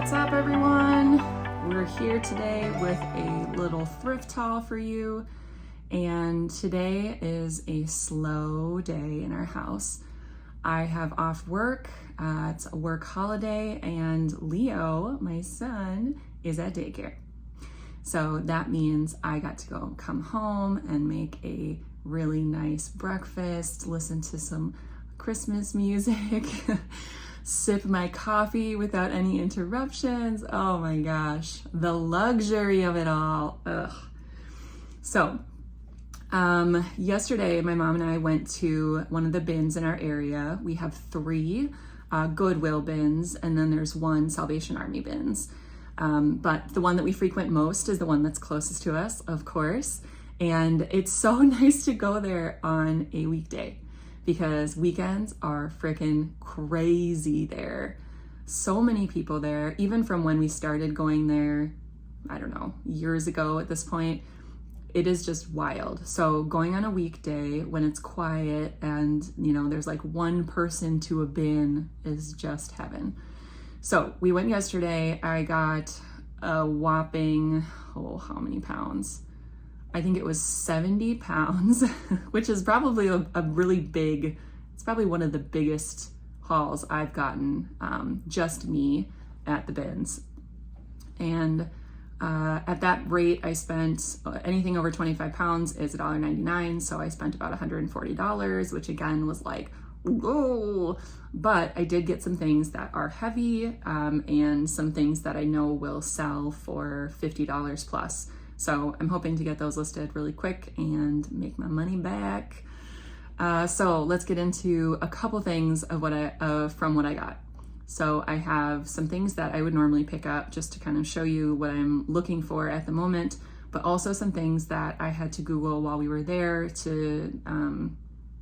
What's up, everyone? We're here today with a little thrift haul for you, and today is a slow day in our house. I have off work, it's a work holiday, and Leo, my son, is at daycare. So that means I got to come home and make a really nice breakfast, listen to some Christmas music, sip my coffee without any interruptions. Oh my gosh, the luxury of it all. Ugh. So, yesterday my mom and I went to one of the bins in our area. We have 3 Goodwill bins, and then there's 1 Salvation Army bins. But the one that we frequent most is the one that's closest to us, of course. And it's so nice to go there on a weekday, because weekends are freaking crazy there. So many people there, even from when we started going there, I don't know, years ago at this point. It is just wild. So going on a weekday when it's quiet and, there's like 1 person to a bin is just heaven. So we went yesterday. I got a whopping, how many pounds? I think it was 70 pounds, which is probably a really big, it's probably one of the biggest hauls I've gotten, just me at the bins. And at that rate, I spent anything over 25 pounds is $1.99. So I spent about $140, which again was like, whoa. But I did get some things that are heavy, and some things that I know will sell for $50 plus. So I'm hoping to get those listed really quick and make my money back. So let's get into a couple things of from what I got. So I have some things that I would normally pick up just to kind of show you what I'm looking for at the moment, but also some things that I had to Google while we were there to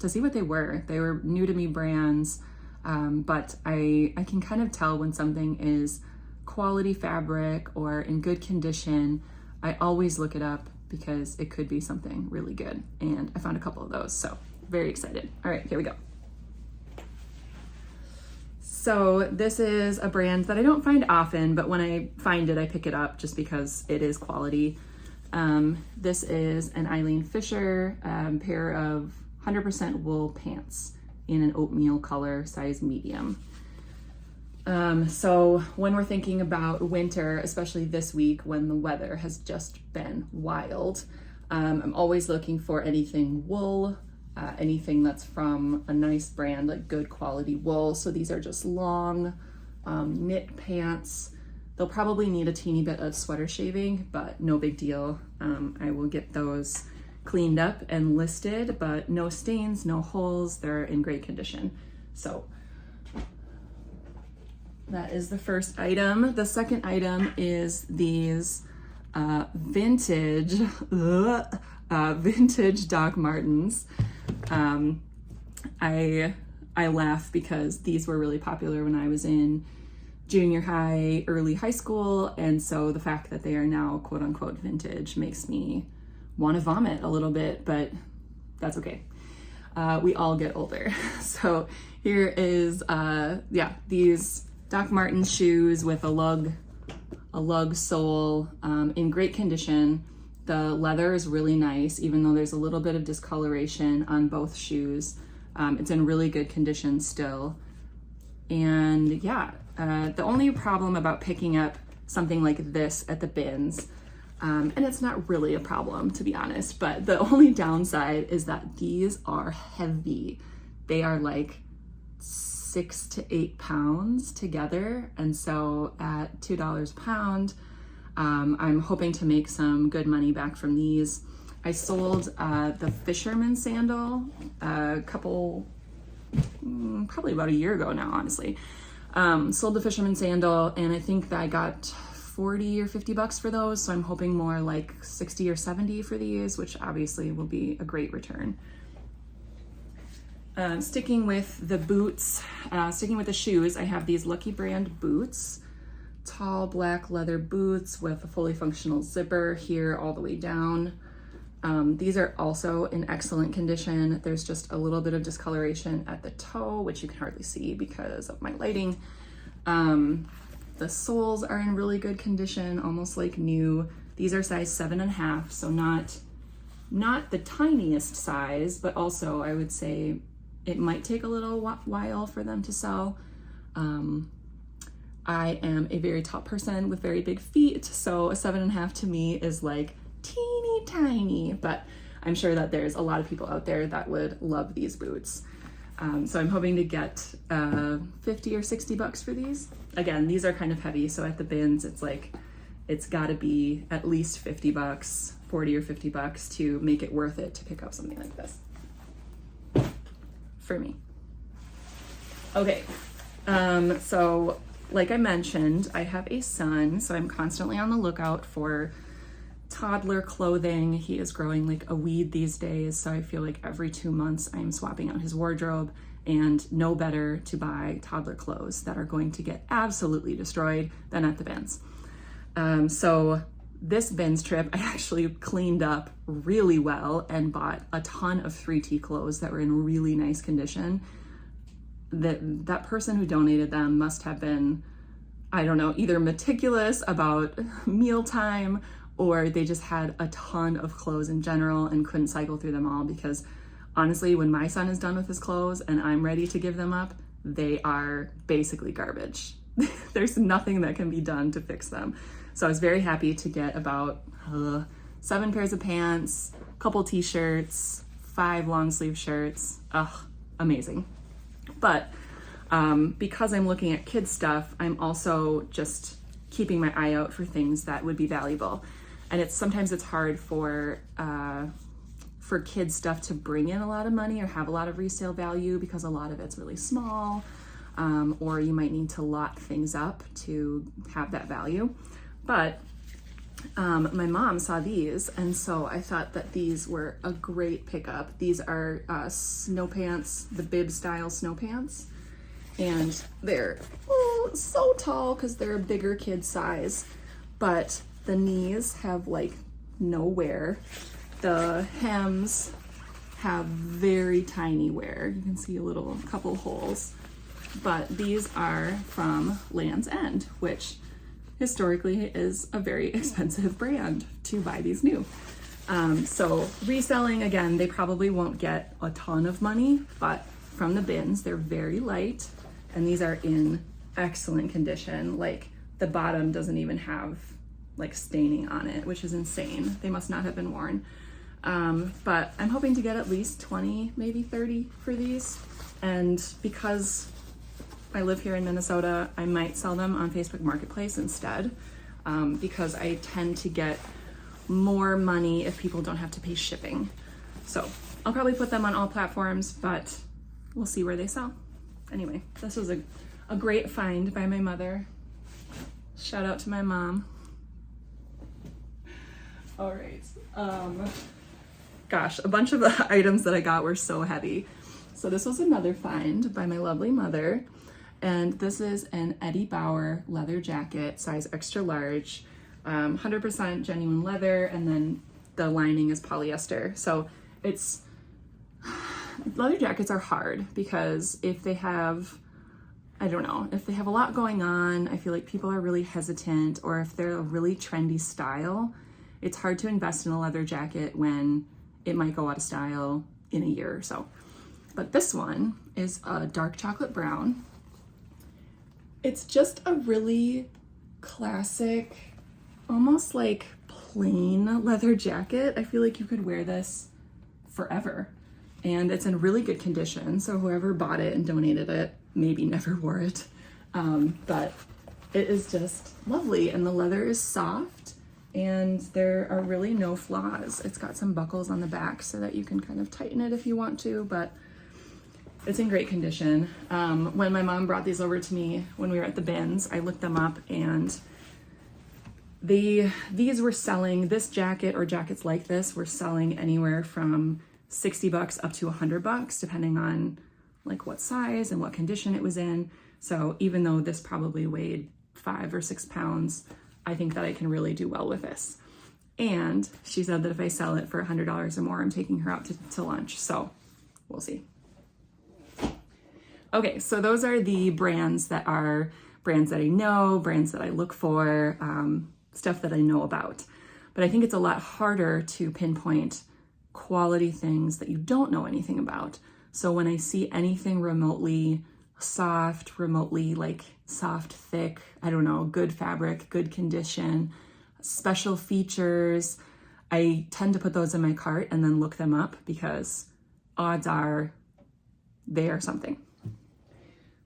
see what they were. They were new to me brands, but I can kind of tell when something is quality fabric or in good condition. I always look it up because it could be something really good. And I found a couple of those, so very excited. All right, here we go. So this is a brand that I don't find often, but when I find it, I pick it up just because it is quality. This is an Eileen Fisher pair of 100% wool pants in an oatmeal color, size medium. So when we're thinking about winter, especially this week when the weather has just been wild, I'm always looking for anything wool, anything that's from a nice brand, like good quality wool. So these are just long knit pants. They'll probably need a teeny bit of sweater shaving, but no big deal. I will get those cleaned up and listed, but no stains, no holes. They're in great condition. So that is the first item. The second item is these vintage Doc Martens. I laugh because these were really popular when I was in junior high, early high school, and so the fact that they are now quote unquote vintage makes me want to vomit a little bit, but that's okay. We all get older. So here is these Doc Martens shoes with a lug sole, in great condition. The leather is really nice, even though there's a little bit of discoloration on both shoes. It's in really good condition still. And the only problem about picking up something like this at the bins, and it's not really a problem to be honest, but the only downside is that these are heavy. They are like 6 to 8 pounds together, and so at $2 a pound, I'm hoping to make some good money back from these. I sold the fisherman sandal probably about a year ago now, honestly. Sold the fisherman sandal, and I think that I got 40 or 50 bucks for those, so I'm hoping more like 60 or 70 for these, which obviously will be a great return. Sticking with the boots, sticking with the shoes, I have these Lucky Brand boots, tall black leather boots with a fully functional zipper here all the way down. These are also in excellent condition. There's just a little bit of discoloration at the toe, which you can hardly see because of my lighting. The soles are in really good condition, almost like new. These are size 7.5, so not the tiniest size, but also I would say it might take a little while for them to sell. I am a very tall person with very big feet, so a 7.5 to me is like teeny tiny, but I'm sure that there's a lot of people out there that would love these boots. So I'm hoping to get 50 or 60 bucks for these. Again, these are kind of heavy, so at the bins, it's like, it's gotta be at least 50 bucks, 40 or 50 bucks to make it worth it to pick up something like this. For me. Okay, so like I mentioned, I have a son, so I'm constantly on the lookout for toddler clothing. He is growing like a weed these days, so I feel like every 2 months I'm swapping out his wardrobe, and no better to buy toddler clothes that are going to get absolutely destroyed than at the bins. So this bins trip, I actually cleaned up really well and bought a ton of 3T clothes that were in really nice condition. That person who donated them must have been, I don't know, either meticulous about mealtime, or they just had a ton of clothes in general and couldn't cycle through them all, because honestly, when my son is done with his clothes and I'm ready to give them up, they are basically garbage. There's nothing that can be done to fix them. So I was very happy to get about 7 pairs of pants, a couple t-shirts, 5 long sleeve shirts. Ugh, amazing. But because I'm looking at kids stuff, I'm also just keeping my eye out for things that would be valuable. And sometimes it's hard for kids stuff to bring in a lot of money or have a lot of resale value, because a lot of it's really small, or you might need to lock things up to have that value. But my mom saw these, and so I thought that these were a great pickup. These are snow pants, the bib style snow pants, and they're so tall because they're a bigger kid size, but the knees have like no wear. The hems have very tiny wear. You can see a couple holes, but these are from Land's End, which historically is a very expensive brand to buy these new. So reselling, again, they probably won't get a ton of money, but from the bins, they're very light, and these are in excellent condition. Like the bottom doesn't even have like staining on it, which is insane. They must not have been worn. But I'm hoping to get at least 20, maybe 30 for these. And because I live here in Minnesota, I might sell them on Facebook Marketplace instead, because I tend to get more money if people don't have to pay shipping. So I'll probably put them on all platforms, but we'll see where they sell. Anyway, this was a great find by my mother. Shout out to my mom. All right. Gosh, a bunch of the items that I got were so heavy. So this was another find by my lovely mother. And this is an Eddie Bauer leather jacket, size extra large, 100% genuine leather, and then the lining is polyester. So leather jackets are hard because if they have, if they have a lot going on, I feel like people are really hesitant, or if they're a really trendy style, it's hard to invest in a leather jacket when it might go out of style in a year or so. But this one is a dark chocolate brown. It's just a really classic, almost like plain leather jacket. I feel like you could wear this forever. And it's in really good condition, so whoever bought it and donated it maybe never wore it. But it is just lovely, and the leather is soft, and there are really no flaws. It's got some buckles on the back so that you can kind of tighten it if you want to, but it's in great condition. When my mom brought these over to me when we were at the bins, I looked them up, and these were selling, this jacket or jackets like this were selling anywhere from $60 up to $100, depending on like what size and what condition it was in. So even though this probably weighed 5 or 6 pounds, I think that I can really do well with this. And she said that if I sell it for $100 or more, I'm taking her out to lunch. So we'll see. Okay, so those are the brands that are brands that I know, brands that I look for, stuff that I know about. But I think it's a lot harder to pinpoint quality things that you don't know anything about. So when I see anything remotely soft, remotely like soft, thick, I don't know, good fabric, good condition, special features, I tend to put those in my cart and then look them up because odds are they are something.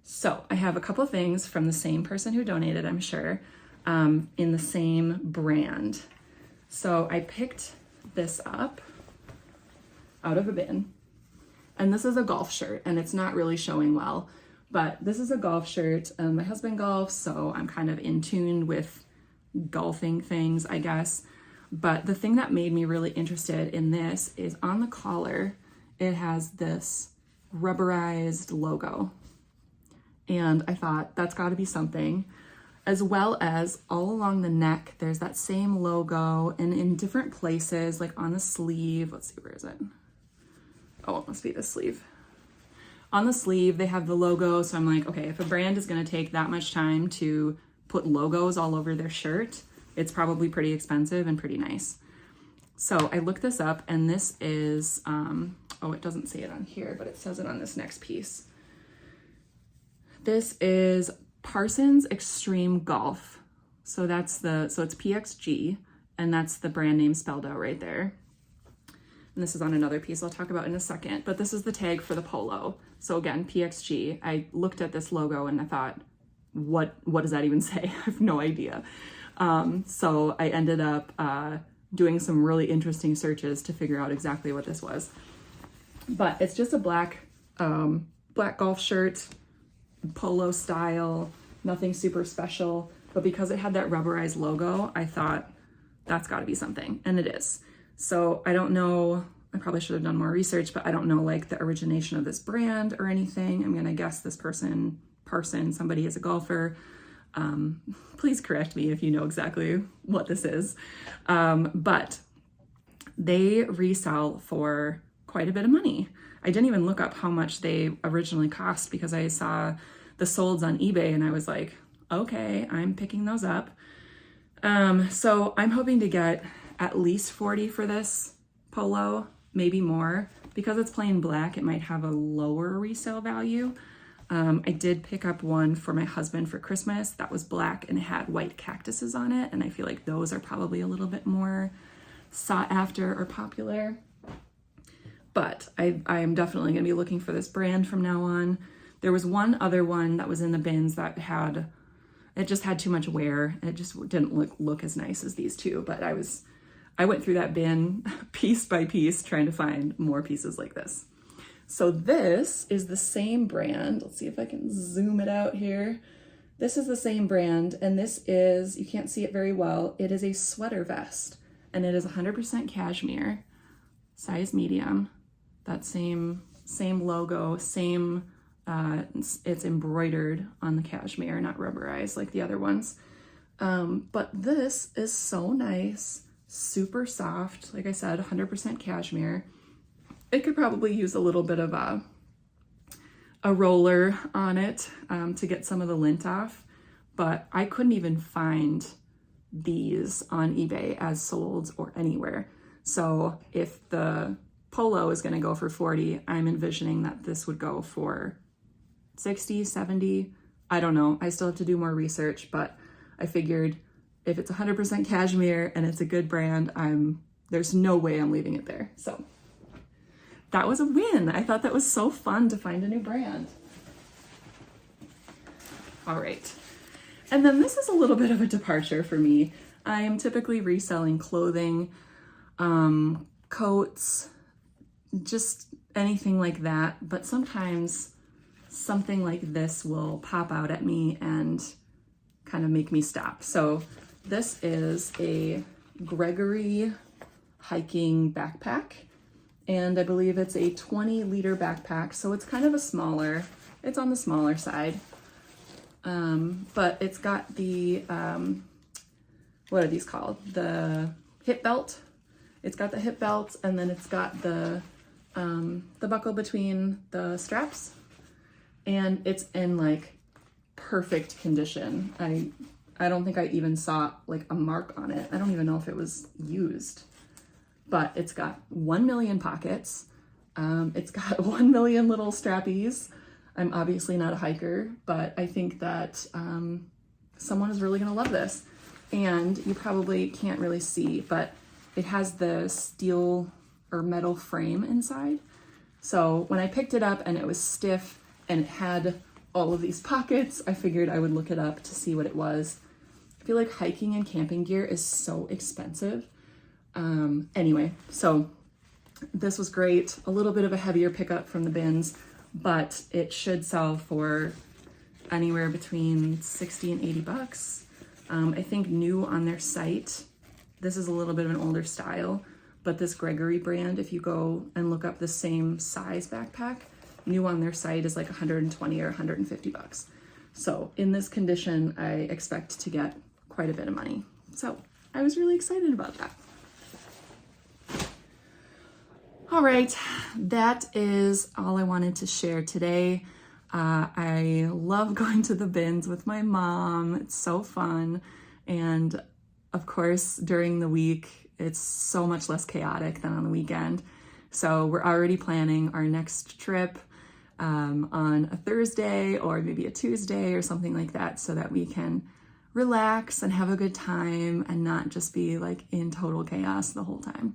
So I have a couple things from the same person who donated, I'm sure, in the same brand. So I picked this up out of a bin, and this is a golf shirt, and it's not really showing well, but this is a golf shirt. My husband golfs, so I'm kind of in tune with golfing things, I guess. But the thing that made me really interested in this is on the collar, it has this rubberized logo. And I thought that's got to be something, as well as all along the neck, there's that same logo, and in different places, like on the sleeve, let's see, where is it? Oh, it must be the sleeve. On the sleeve, they have the logo. So I'm like, okay, if a brand is going to take that much time to put logos all over their shirt, it's probably pretty expensive and pretty nice. So I looked this up, and this is, oh, it doesn't say it on here, but it says it on this next piece. This is Parsons Extreme Golf. So it's PXG, and that's the brand name spelled out right there. And this is on another piece I'll talk about in a second, but this is the tag for the polo. So again, PXG. I looked at this logo and I thought, what does that even say? I have no idea. So I ended up doing some really interesting searches to figure out exactly what this was. But it's just a black golf shirt, polo style, nothing super special. But because it had that rubberized logo, I thought that's got to be something, and it is. So I don't know, I probably should have done more research, but I don't know like the origination of this brand or anything. I'm gonna guess this person, somebody is a golfer. Please correct me if you know exactly what this is. But they resell for quite a bit of money. I didn't even look up how much they originally cost because I saw the solds on eBay and I was like, okay, I'm picking those up. So I'm hoping to get at least $40 for this polo, maybe more. Because it's plain black, it might have a lower resale value. I did pick up one for my husband for Christmas that was black and it had white cactuses on it, and I feel like those are probably a little bit more sought after or popular. But I am definitely going to be looking for this brand from now on. There was one other one that was in the bins that it just had too much wear. It just didn't look as nice as these two, but I went through that bin piece by piece trying to find more pieces like this. So this is the same brand. Let's see if I can zoom it out here. This is the same brand, and this is, you can't see it very well, it is a sweater vest, and it is 100% cashmere, size medium. That same logo, same, it's embroidered on the cashmere, not rubberized like the other ones. But this is so nice, super soft. Like I said, 100% cashmere. It could probably use a little bit of a roller on it to get some of the lint off, but I couldn't even find these on eBay as sold or anywhere. So if the polo is going to go for $40, I'm envisioning that this would go for $60, $70. I don't know. I still have to do more research, but I figured if it's 100% cashmere and it's a good brand, there's no way I'm leaving it there. So that was a win. I thought that was so fun to find a new brand. All right. And then this is a little bit of a departure for me. I am typically reselling clothing, coats, just anything like that. But sometimes something like this will pop out at me and kind of make me stop. So this is a Gregory hiking backpack. And I believe it's a 20-liter backpack, so it's kind of it's on the smaller side. But it's got the, what are these called? The hip belt. It's got the hip belt, and then it's got the buckle between the straps. And it's in like perfect condition. I don't think I even saw like a mark on it. I don't even know if it was used, but it's got 1 million pockets. It's got 1 million little strappies. I'm obviously not a hiker, but I think that someone is really gonna love this. And you probably can't really see, but it has the steel or metal frame inside. So when I picked it up and it was stiff and it had all of these pockets, I figured I would look it up to see what it was. I feel like hiking and camping gear is so expensive. Anyway, so this was great. A little bit of a heavier pickup from the bins, but it should sell for anywhere between 60 and 80 bucks. I think new on their site, this is a little bit of an older style, but this Gregory brand, if you go and look up the same size backpack, new on their site is like 120 or 150 bucks. So in this condition, I expect to get quite a bit of money. So I was really excited about that. All right, that is all I wanted to share today. I love going to the bins with my mom. It's so fun. And of course, during the week, it's so much less chaotic than on the weekend. So we're already planning our next trip on a Thursday or maybe a Tuesday or something like that, so that we can relax and have a good time and not just be like in total chaos the whole time.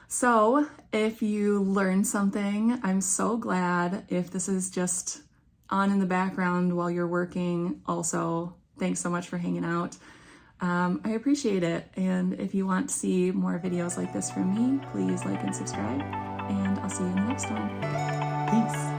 So if you learned something, I'm so glad. If this is just on in the background while you're working, also, thanks so much for hanging out. I appreciate it. And if you want to see more videos like this from me, please like and subscribe, and I'll see you in the next one. Peace.